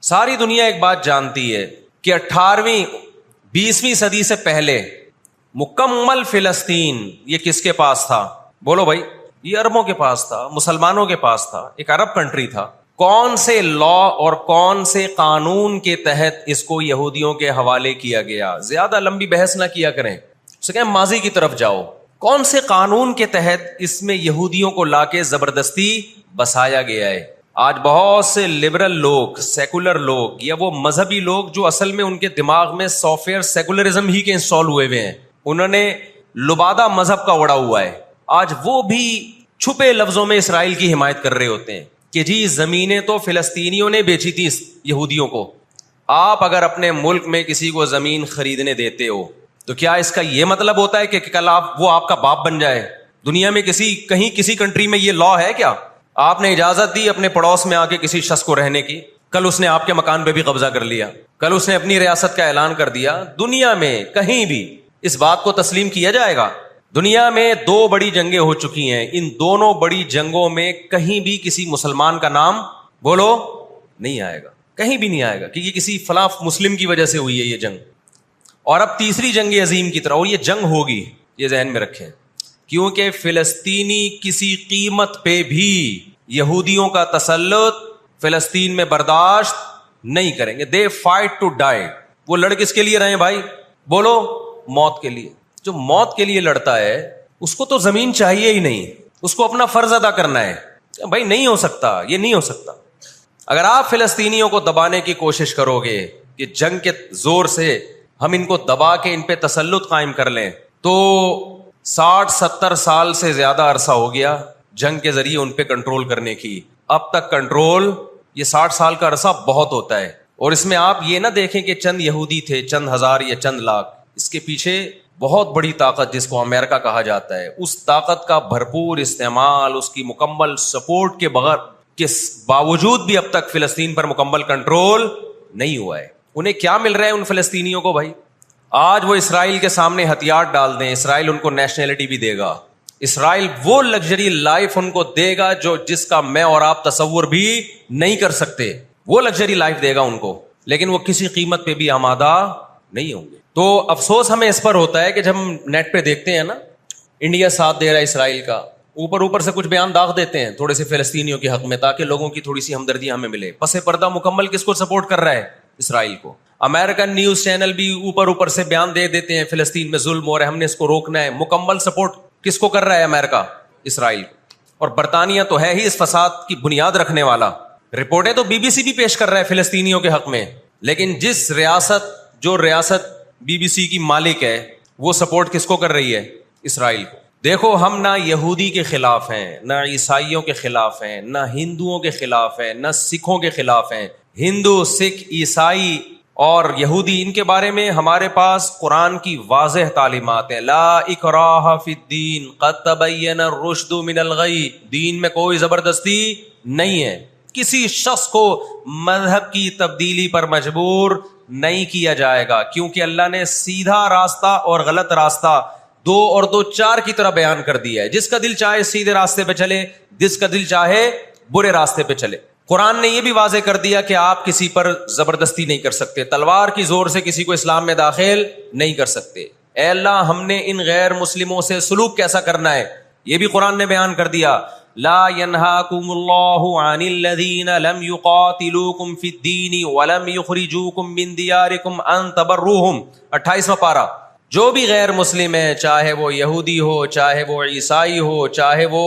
ساری دنیا ایک بات جانتی ہے کہ 18ویں 20ویں صدی سے پہلے مکمل فلسطین یہ کس کے پاس تھا؟ بولو بھائی، یہ عربوں کے پاس تھا، مسلمانوں کے پاس تھا، ایک عرب کنٹری تھا۔ کون سے لا اور کون سے قانون کے تحت اس کو یہودیوں کے حوالے کیا گیا؟ زیادہ لمبی بحث نہ کیا کریں، اسے کہیں ماضی کی طرف جاؤ۔ کون سے قانون کے تحت اس میں یہودیوں کو لا کے زبردستی بسایا گیا ہے؟ آج بہت سے لبرل لوگ، سیکولر لوگ، یا وہ مذہبی لوگ جو اصل میں ان کے دماغ میں سافٹ ویئر سیکولرزم ہی کے انسٹال ہوئے ہوئے ہیں، انہوں نے لبادہ مذہب کا اڑا ہوا ہے، آج وہ بھی چھپے لفظوں میں اسرائیل کی حمایت کر رہے ہوتے ہیں کہ جی زمینیں تو فلسطینیوں نے بیچی تھی یہودیوں کو۔ آپ اگر اپنے ملک میں کسی کو زمین خریدنے دیتے ہو تو کیا اس کا یہ مطلب ہوتا ہے کہ کل وہ آپ کا باپ بن جائے؟ دنیا میں کہیں کسی کنٹری میں یہ لا ہے کیا؟ آپ نے اجازت دی اپنے پڑوس میں آ کے کسی شخص کو رہنے کی، کل اس نے آپ کے مکان پہ بھی قبضہ کر لیا، کل اس نے اپنی ریاست کا اعلان کر دیا۔ دنیا میں کہیں بھی اس بات کو تسلیم کیا جائے گا؟ دنیا میں 2 بڑی جنگیں ہو چکی ہیں، ان دونوں بڑی جنگوں میں کہیں بھی کسی مسلمان کا نام بولو نہیں آئے گا، کہیں بھی نہیں آئے گا کہ یہ کسی فلاں مسلم کی وجہ سے ہوئی ہے یہ جنگ۔ اور اب تیسری جنگ عظیم کی طرح، اور یہ جنگ ہوگی، یہ ذہن میں رکھیں، کیونکہ فلسطینی کسی قیمت پہ بھی یہودیوں کا تسلط فلسطین میں برداشت نہیں کریں گے۔ They fight to die. وہ لڑ کس کے لیے رہے ہیں بھائی؟ بولو، موت کے لیے۔ جو موت کے لیے لڑتا ہے اس کو تو زمین چاہیے ہی نہیں، اس کو اپنا فرض ادا کرنا ہے۔ بھائی نہیں ہو سکتا، یہ نہیں ہو سکتا۔ اگر آپ فلسطینیوں کو دبانے کی کوشش کرو گے کہ جنگ کے زور سے ہم ان کو دبا کے ان پہ تسلط قائم کر لیں، تو 60-70 سال سے زیادہ عرصہ ہو گیا جنگ کے ذریعے ان پہ کنٹرول کرنے کی۔ اب تک کنٹرول، یہ 60 سال کا عرصہ بہت ہوتا ہے۔ اور اس میں آپ یہ نہ دیکھیں کہ چند یہودی تھے، چند ہزار یا چند لاکھ، اس کے پیچھے بہت بڑی طاقت جس کو امریکہ کہا جاتا ہے، اس طاقت کا بھرپور استعمال، اس کی مکمل سپورٹ کے بغیر کے باوجود بھی اب تک فلسطین پر مکمل کنٹرول نہیں ہوا ہے۔ انہیں کیا مل رہا ہے ان فلسطینیوں کو بھائی؟ آج وہ اسرائیل کے سامنے ہتھیار ڈال دیں، اسرائیل ان کو نیشنلٹی بھی دے گا، اسرائیل وہ لگژری لائف ان کو دے گا جس کا میں اور آپ تصور بھی نہیں کر سکتے، وہ لگژری لائف دے گا ان کو، لیکن وہ کسی قیمت پہ بھی آمادہ نہیں ہوں گے۔ تو افسوس ہمیں اس پر ہوتا ہے کہ جب ہم نیٹ پہ دیکھتے ہیں نا، انڈیا ساتھ دے رہا ہے اسرائیل کا، اوپر سے کچھ بیان داغ دیتے ہیں تھوڑے سے فلسطینیوں کے حق میں تاکہ لوگوں کی تھوڑی سی ہمدردی ہمیں ملے، پس پردہ مکمل کس کو سپورٹ کر رہا ہے؟ اسرائیل کو۔ امریکن نیوز چینل بھی اوپر سے بیان دے دیتے ہیں فلسطین میں ظلم ہو رہا ہے، ہم نے اس کو روکنا ہے۔ مکمل سپورٹ کس کو کر رہا ہے؟ امریکہ، اسرائیل کو۔ اور برطانیہ تو ہے ہی اس فساد کی بنیاد رکھنے والا، رپورٹیں تو BBC بھی پیش کر رہا ہے فلسطینیوں کے حق میں، لیکن جو ریاست BBC کی مالک ہے وہ سپورٹ کس کو کر رہی ہے؟ اسرائیل کو۔ دیکھو، ہم نہ یہودی کے خلاف ہیں، نہ عیسائیوں کے خلاف ہیں، نہ ہندوؤں کے خلاف ہیں، نہ سکھوں کے خلاف ہیں۔ ہندو، سکھ، عیسائی اور یہودی، ان کے بارے میں ہمارے پاس قرآن کی واضح تعلیمات ہیں۔ لا اکراہ فی الدین قد تبین الرشد من الغی، دین میں کوئی زبردستی نہیں ہے، کسی شخص کو مذہب کی تبدیلی پر مجبور نہیں کیا جائے گا، کیونکہ اللہ نے سیدھا راستہ اور غلط راستہ 2 اور 2 4 کی طرح بیان کر دیا ہے۔ جس کا دل چاہے سیدھے راستے پہ چلے، جس کا دل چاہے برے راستے پہ چلے۔ قرآن نے یہ بھی واضح کر دیا کہ آپ کسی پر زبردستی نہیں کر سکتے، تلوار کی زور سے کسی کو اسلام میں داخل نہیں کر سکتے۔ اے اللہ، ہم نے ان غیر مسلموں سے سلوک کیسا کرنا ہے یہ بھی قرآن نے بیان کر دیا۔ لا ينهاكم الله عن الذين لم يقاتلوكم في الدين ولم يخرجوكم من دياركم ان تبروهم، 28واں پارہ۔ جو بھی غیر مسلم ہے، چاہے وہ یہودی ہو، چاہے وہ عیسائی ہو، چاہے وہ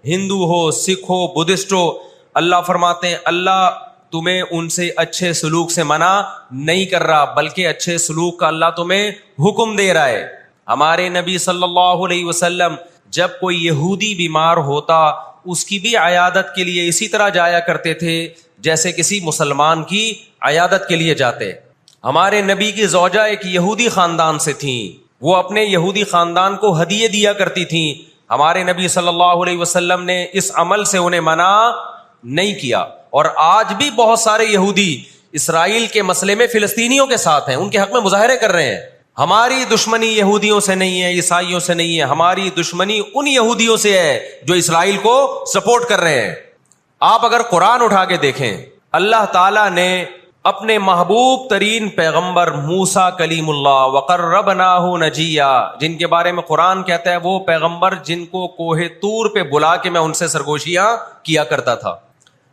ہندو ہو، سکھ ہو، بدھسٹ ہو، اللہ فرماتے ہیں اللہ تمہیں ان سے اچھے سلوک سے منع نہیں کر رہا، بلکہ اچھے سلوک کا اللہ تمہیں حکم دے رہا ہے۔ ہمارے نبی صلی اللہ علیہ وسلم جب کوئی یہودی بیمار ہوتا اس کی بھی عیادت کے لیے اسی طرح جایا کرتے تھے جیسے کسی مسلمان کی عیادت کے لیے جاتے۔ ہمارے نبی کی زوجہ ایک یہودی خاندان سے تھیں، وہ اپنے یہودی خاندان کو ہدیے دیا کرتی تھیں، ہمارے نبی صلی اللہ علیہ وسلم نے اس عمل سے انہیں منع نہیں کیا۔ اور آج بھی بہت سارے یہودی اسرائیل کے مسئلے میں فلسطینیوں کے ساتھ ہیں، ان کے حق میں مظاہرے کر رہے ہیں۔ ہماری دشمنی یہودیوں سے نہیں ہے، عیسائیوں سے نہیں ہے، ہماری دشمنی ان یہودیوں سے ہے جو اسرائیل کو سپورٹ کر رہے ہیں۔ آپ اگر قرآن اٹھا کے دیکھیں، اللہ تعالیٰ نے اپنے محبوب ترین پیغمبر موسیٰ کلیم اللہ وقربناہ نجیہ، جن کے بارے میں قرآن کہتا ہے وہ پیغمبر جن کو کوہ طور پہ بلا کے میں ان سے سرگوشیاں کیا کرتا تھا،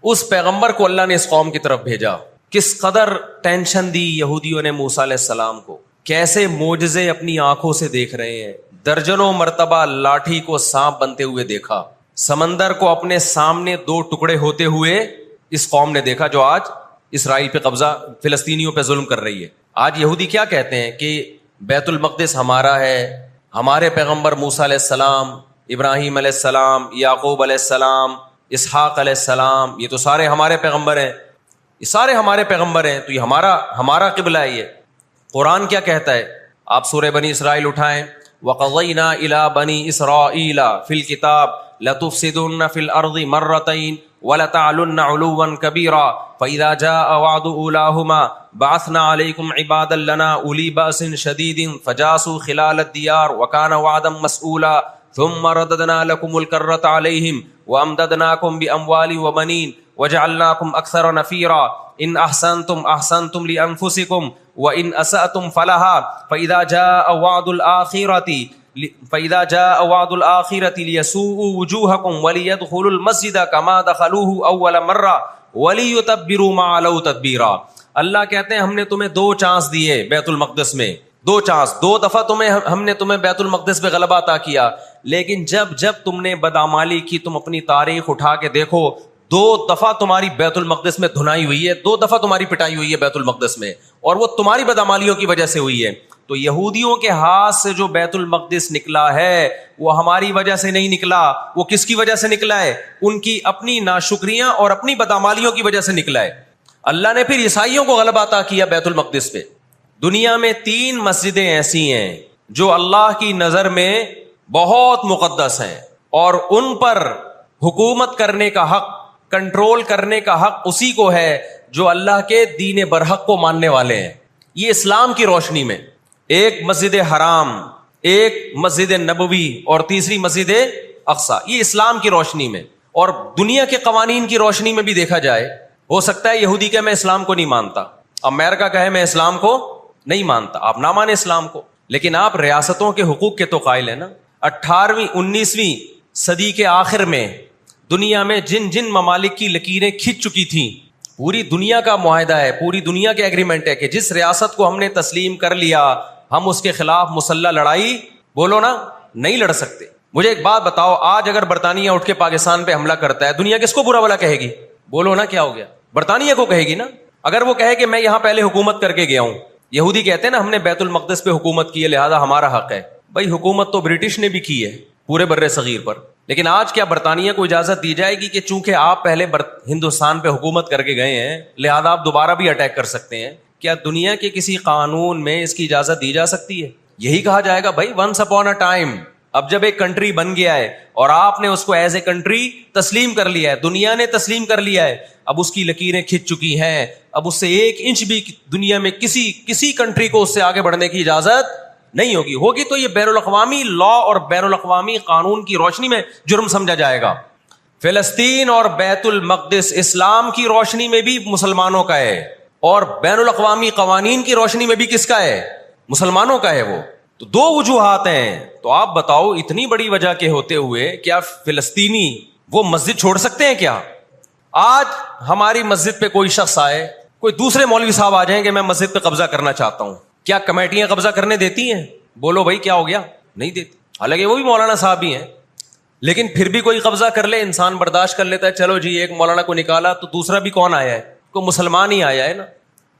اس پیغمبر کو اللہ نے اس قوم کی طرف بھیجا. کس قدر ٹینشن دی یہودیوں نے موسیٰ علیہ السلام کو، کیسے معجزے اپنی آنکھوں سے دیکھ رہے ہیں. درجنوں مرتبہ لاٹھی کو سانپ بنتے ہوئے دیکھا، سمندر کو اپنے سامنے دو ٹکڑے ہوتے ہوئے اس قوم نے دیکھا جو آج اسرائیل پہ قبضہ، فلسطینیوں پہ ظلم کر رہی ہے. آج یہودی کیا کہتے ہیں کہ بیت المقدس ہمارا ہے، ہمارے پیغمبر موسیٰ علیہ السلام، ابراہیم علیہ السلام، یعقوب علیہ السلام، اسحاق علیہ السلام، یہ تو سارے ہمارے پیغمبر ہیں، یہ سارے ہمارے پیغمبر ہیں، تو یہ ہمارا قبلہ ہے. یہ قرآن کیا کہتا ہے؟ آپ سورہ بنی اسرائیل اٹھائیں. وَقَضَيْنَا إِلَىٰ بَنِي إِسْرَائِيلَ فِي الْكِتَابِ لَتُفْسِدُنَّ فِي الْأَرْضِ مَرَّتَيْنِ وَلَتَعْلُنَّ عُلُوًّا كَبِيرًا فَإِذَا جَاءَ وَعْدُ أُولَاهُمَا بَعَثْنَا عَلَيْكُمْ عِبَادًا لَنَا أُولِي بَأْسٍ شَدِيدٍ فَجَاسُوا خِلَالَ الدِّيَارِ وَكَانَ وَعْدًا مَسْئُولًا ثُمَّ رَدَدْنَا لَكُمُ الْكَرَّةَ عَلَيْهِمْ وَأَمْدَدْنَاكُمْ بِأَمْوَالٍ وَبَنِينَ وَجَعَلْنَاكُمْ أَكْثَرَ نَفِيرًا إِنْ أَحْسَنْتُمْ أَحْسَنْتُمْ لِأَنفُسِكُمْ وَإِنْ أَسَأْتُمْ فَلَهَا فَإِذَا جَاءَ وَعْدُ الْآخِرَةِ لِيَسُوءُوا وُجُوهَكُمْ وَلِيَدْخُلُوا الْمَسْجِدَ كَمَا دَخَلُوهُ أَوَّلَ مَرَّةٍ وَلِيُتَبِّرُوا مَا عَلَوْا تَتْبِيرًا. اللہ کہتے ہیں ہم نے تمہیں 2 چانس دیے بیت المقدس میں، 2 چانس، 2 دفعہ ہم نے تمہیں بیت المقدس پہ غلبہ عطا کیا، لیکن جب تم نے بدعمالی کی، تم اپنی تاریخ اٹھا کے دیکھو، 2 دفعہ تمہاری بیت المقدس میں دھنائی ہوئی ہے، 2 دفعہ تمہاری پٹائی ہوئی ہے بیت المقدس میں، اور وہ تمہاری بدعمالیوں کی وجہ سے ہوئی ہے. تو یہودیوں کے ہاتھ سے جو بیت المقدس نکلا ہے وہ ہماری وجہ سے نہیں نکلا، وہ کس کی وجہ سے نکلا ہے؟ ان کی اپنی ناشکریاں اور اپنی بدعمالیوں کی وجہ سے نکلا ہے. اللہ نے پھر عیسائیوں کو غلبہ عطا کیا بیت المقدس پہ. دنیا میں 3 مسجدیں ایسی ہیں جو اللہ کی نظر میں بہت مقدس ہیں، اور ان پر حکومت کرنے کا حق، کنٹرول کرنے کا حق اسی کو ہے جو اللہ کے دین برحق کو ماننے والے ہیں. یہ اسلام کی روشنی میں، ایک مسجد حرام، ایک مسجد نبوی اور تیسری مسجد اقصیٰ، یہ اسلام کی روشنی میں. اور دنیا کے قوانین کی روشنی میں بھی دیکھا جائے، ہو سکتا ہے یہودی کہ میں اسلام کو نہیں مانتا، امریکہ کہے میں اسلام کو نہیں مانتا، آپ نہ مانیں اسلام کو، لیکن آپ ریاستوں کے حقوق کے تو قائل ہیں نا. 18ویں 19ویں صدی کے آخر میں دنیا میں جن ممالک کی لکیریں کھنچ چکی تھیں، پوری دنیا کا معاہدہ ہے، پوری دنیا کے ایگریمنٹ ہے کہ جس ریاست کو ہم نے تسلیم کر لیا ہم اس کے خلاف مسلح لڑائی، بولو نا، نہیں لڑ سکتے. مجھے ایک بات بتاؤ، آج اگر برطانیہ اٹھ کے پاکستان پہ حملہ کرتا ہے، دنیا کس کو برا بھلا کہے گی؟ بولو نا، کیا ہو گیا؟ برطانیہ کو کہے گی نا. اگر وہ کہے کہ میں یہاں پہلے حکومت کر کے گیا ہوں، یہودی کہتے ہیں نا ہم نے بیت المقدس پہ حکومت کی ہے لہذا ہمارا حق ہے. بھائی حکومت تو برٹش نے بھی کی ہے پورے بر صغیر پر، لیکن آج کیا برطانیہ کو اجازت دی جائے گی کہ چونکہ آپ پہلے ہندوستان پہ حکومت کر کے گئے ہیں لہذا آپ دوبارہ بھی اٹیک کر سکتے ہیں؟ کیا دنیا کے کسی قانون میں اس کی اجازت دی جا سکتی ہے؟ یہی کہا جائے گا بھائی ونس اپون اے ٹائم، اب جب ایک کنٹری بن گیا ہے اور آپ نے اس کو ایز اے کنٹری تسلیم کر لیا ہے، دنیا نے تسلیم کر لیا ہے، اب اس کی لکیریں کھنچ چکی ہیں، اب اس سے 1 انچ بھی دنیا میں کسی کنٹری کو اس سے آگے بڑھنے کی اجازت نہیں ہوگی تو یہ بین الاقوامی لا اور بین الاقوامی قانون کی روشنی میں جرم سمجھا جائے گا. فلسطین اور بیت المقدس اسلام کی روشنی میں بھی مسلمانوں کا ہے، اور بین الاقوامی قوانین کی روشنی میں بھی کس کا ہے؟ مسلمانوں کا ہے. وہ تو 2 وجوہات ہیں. تو آپ بتاؤ اتنی بڑی وجہ کے ہوتے ہوئے کیا فلسطینی وہ مسجد چھوڑ سکتے ہیں کیا؟ آج ہماری مسجد پہ کوئی شخص آئے، کوئی دوسرے مولوی صاحب آ جائیں کہ میں مسجد پہ قبضہ کرنا چاہتا ہوں، کیا کمیٹیاں قبضہ کرنے دیتی ہیں؟ بولو بھائی کیا ہو گیا؟ نہیں دیتی. حالانکہ وہ بھی مولانا صاحب ہی ہیں، لیکن پھر بھی کوئی قبضہ کر لے انسان برداشت کر لیتا ہے، چلو جی ایک مولانا کو نکالا تو دوسرا بھی کون آیا ہے؟ کوئی مسلمان ہی آیا ہے نا.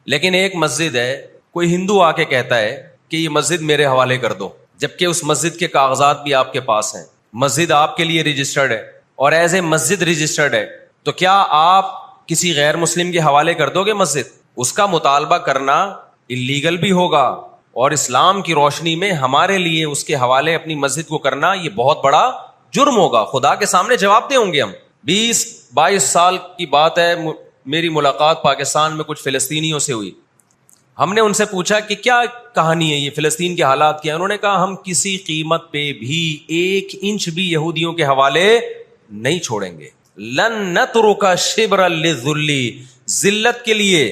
لیکن ایک مسجد ہے، کوئی ہندو آ کے کہتا ہے کہ یہ مسجد میرے حوالے کر دو، جبکہ اس مسجد کے کاغذات بھی آپ کے پاس ہیں، مسجد آپ کے لیے رجسٹرڈ ہے اور ایز اے مسجد رجسٹرڈ ہے، تو کیا آپ کسی غیر مسلم کے حوالے کر دو گے مسجد؟ اس کا مطالبہ کرنا اللیگل بھی ہوگا، اور اسلام کی روشنی میں ہمارے لیے اس کے حوالے اپنی مسجد کو کرنا یہ بہت بڑا جرم ہوگا. خدا کے سامنے جواب دیں ہوں گے ہم. 20-22 سال کی بات ہے، میری ملاقات پاکستان میں کچھ فلسطینیوں سے ہوئی. ہم نے ان سے پوچھا کہ کیا کہانی ہے، یہ فلسطین کے حالات کیا؟ انہوں نے کہا ہم کسی قیمت پہ بھی 1 انچ بھی یہودیوں کے حوالے نہیں چھوڑیں گے. لن نترک شبرا للذل، ذلت کے لیے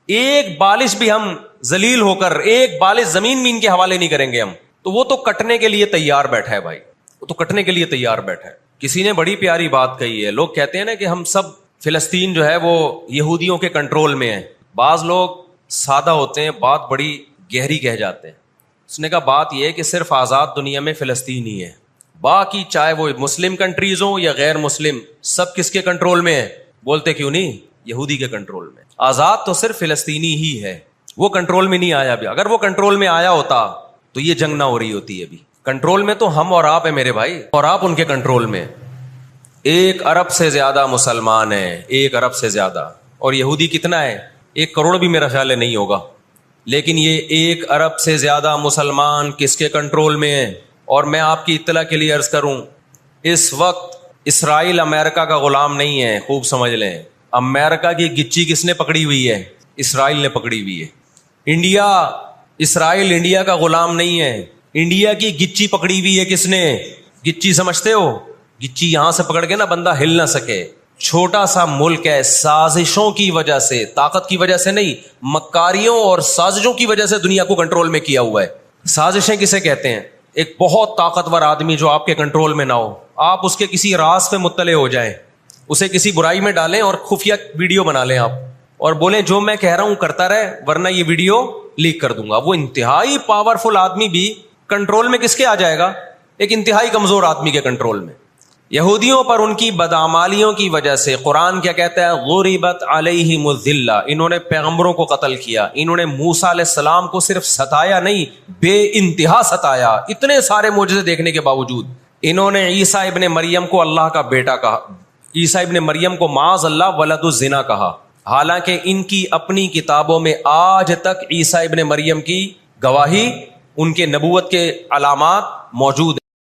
ایک بالش بھی ہم ذلیل ہو کر ایک بالش زمین بھی ان کے حوالے نہیں کریں گے ہم. تو وہ تو کٹنے کے لیے تیار بیٹھا ہے بھائی, وہ تو کٹنے کے لیے تیار بیٹھا ہے. کسی نے بڑی پیاری بات کہی ہے, لوگ کہتے ہیں نا کہ ہم سب فلسطین جو ہے وہ یہودیوں کے کنٹرول میں ہے. بعض لوگ سادہ ہوتے ہیں, بات بڑی گہری کہہ جاتے ہیں. اس نے کہا بات یہ ہے کہ صرف آزاد دنیا میں فلسطین ہی ہے, باقی چاہے وہ مسلم کنٹریز ہوں یا غیر مسلم, سب کس کے کنٹرول میں ہے؟ بولتے کیوں نہیں, یہودی کے کنٹرول میں. آزاد تو صرف فلسطینی ہی ہے, وہ کنٹرول میں نہیں آیا. بھی اگر وہ کنٹرول میں آیا ہوتا تو یہ جنگ نہ ہو رہی ہوتی. ابھی کنٹرول میں تو ہم اور آپ ہیں میرے بھائی, اور آپ ان کے کنٹرول میں. 1 ارب سے زیادہ مسلمان ہیں, 1 ارب سے زیادہ. اور یہودی کتنا ہے؟ 1 کروڑ بھی میرا خیال ہے نہیں ہوگا. لیکن یہ 1 ارب سے زیادہ مسلمان کس کے کنٹرول میں ہیں؟ اور میں آپ کی اطلاع کے لیے عرض کروں, اس وقت اسرائیل امریکہ کا غلام نہیں ہے, خوب سمجھ لیں. امریکہ کی گچی کس نے پکڑی ہوئی ہے؟ اسرائیل نے پکڑی ہوئی ہے. انڈیا, اسرائیل انڈیا کا غلام نہیں ہے, انڈیا کی گچی پکڑی ہوئی ہے کس نے؟ گچی سمجھتے ہو؟ گچی یہاں سے پکڑ کے نا بندہ ہل نہ سکے. چھوٹا سا ملک ہے, سازشوں کی وجہ سے, طاقت کی وجہ سے نہیں, مکاریوں اور سازشوں کی وجہ سے دنیا کو کنٹرول میں کیا ہوا ہے. سازشیں کسے کہتے ہیں؟ ایک بہت طاقتور آدمی جو آپ کے کنٹرول میں نہ ہو, آپ اس کے کسی راز پہ مطلع ہو جائیں, اسے کسی برائی میں ڈالیں اور خفیہ ویڈیو بنا لیں آپ, اور بولیں جو میں کہہ رہا ہوں کرتا رہے ورنہ یہ ویڈیو لیک کر دوں گا. وہ انتہائی پاورفل آدمی بھی کنٹرول میں کس کے آ جائے گا؟ ایک انتہائی کمزور آدمی کے کنٹرول میں. یہودیوں پر ان کی بدعمالیوں کی وجہ سے قرآن کیا کہتا ہے؟ غربت علیہم الذلہ, انہوں نے پیغمبروں کو قتل کیا, انہوں نے موسیٰ علیہ السلام کو صرف ستایا نہیں, بے انتہا ستایا. اتنے سارے معجزے دیکھنے کے باوجود انہوں نے عیسیٰ ابن مریم کو اللہ کا بیٹا کہا, عیسیٰ ابن مریم کو معاذ اللہ ولد الزنا کہا, حالانکہ ان کی اپنی کتابوں میں آج تک عیسیٰ ابن مریم کی گواہی, ان کے نبوت کے علامات موجود ہیں.